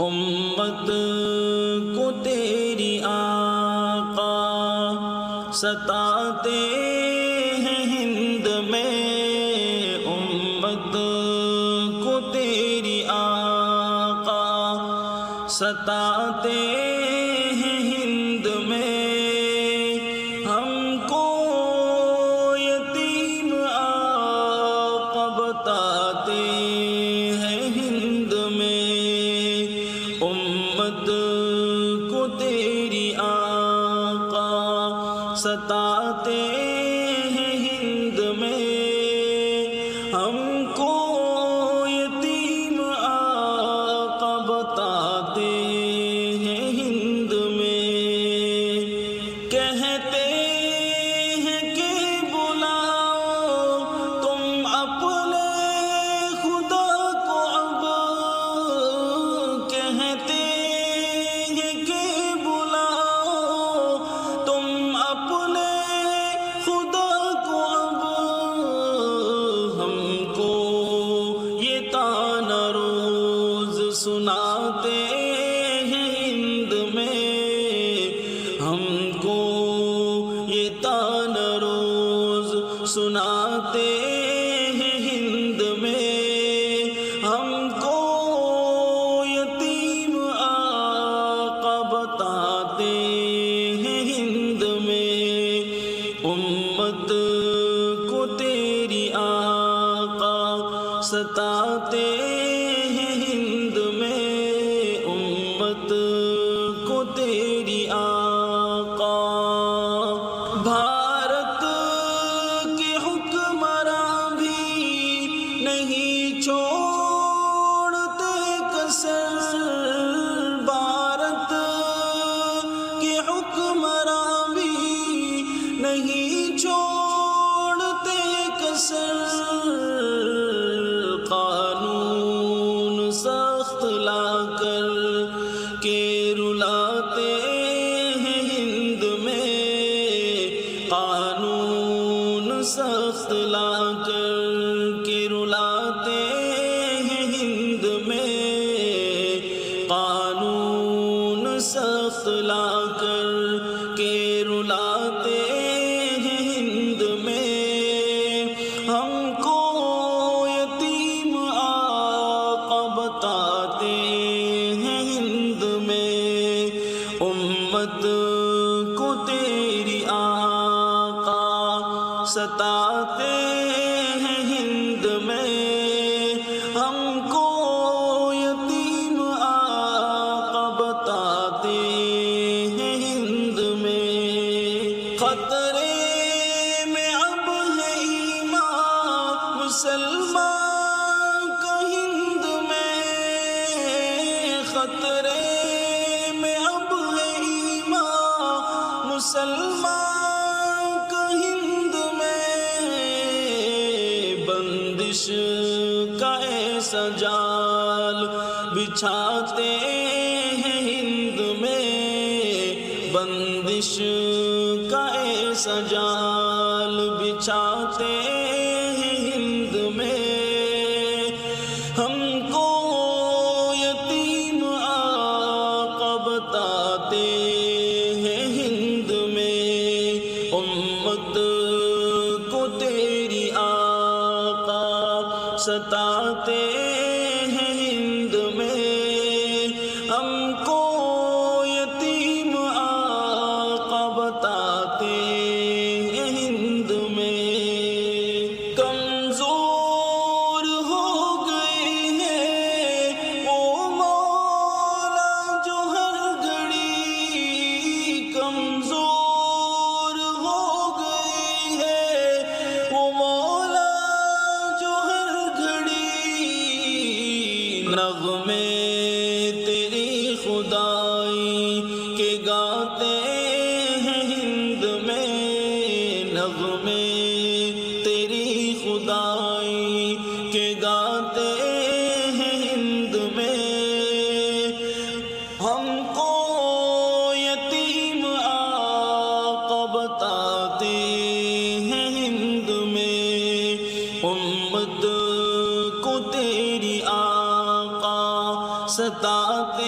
امت کو تیری آقا ستاتے ہیں ہند میں، امت کو تیری آقا ستاتے ہیں ہند میں، ہم کو یتیم آقا بتاتے ہیں ہند میں، امت کو تیری آقا ستاتے ہیں ہند میں، ہم کو یتیم آقا بتاتے ہیں ہند میں، کہتے ہیں کہ بلاؤ تم اپنے خدا کو اب، کہتے ہیں کہ بلاؤ تم اپنے خدا کو اب، ہم کو یہ تانا روز سناتے ہیں ہند میں، ہم کو یہ تانا روز سناتے ہیں ہند میں، ہم کو یتیم آقا بتاتے ہیں ہند میں، امت کو تیری آقا ستاتے ہیں ہند میں، امت کو تیری آقا، بھارت کے حکمراں بھی نہیں چھوڑتے کسر، بھارت کے حکمراں بھی نہیں چھوڑتے کسر، قانون سخت لا کر کے رلاتے ہیں ہند میں، قانون سخت لا کر کے رلاتے ہیں ہند میں، قانون سخت لا کر کے رلاتے ہیں ہند میں، ہم کو یتیم آقا بتاتے ہیں ہند میں، امت کو تیری آقا ستاتے ہیں ہند میں، ہم کو یتیم آقا بتاتے ہیں ہند میں، خطرے میں اب ہے ایمان مسلمان کا ہند میں، خطرے میں اب ہے ایمان مسلمان کا ہند میں، بندش کا ایسا جال بچھاتے ہیں ہند میں، بندش کا ایسا جال بچھاتے ہیں ہند میں، ہم کو یتیم آقا بتاتے ہیں ہند میں، امت کو تیری آقا ستاتے ہیں ہند میں، ہم کو یتیم آقا بتاتے ہیں ہند میں۔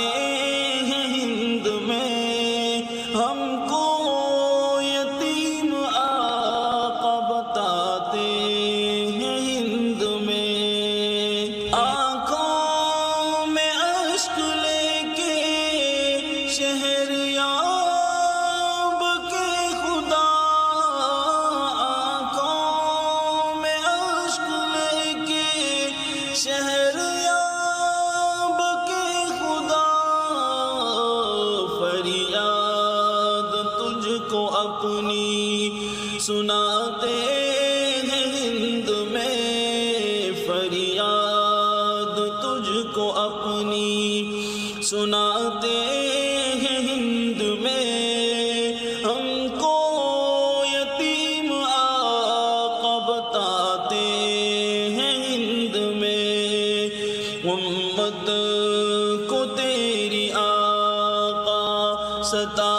ہیں ہند میں، ہم کو یتیم آقا بتاتے ہیں ہند میں، آنکھوں میں اشک لے کے شہر شہر یاب کے خدا، فریاد تجھ کو اپنی سناتے ہیں ہند میں، فریاد تجھ کو اپنی سناتے ہیں ہند میں، ہم کو یتیم آقا بتاتے ہیں ہند میں، امت کو تیری آقا ستا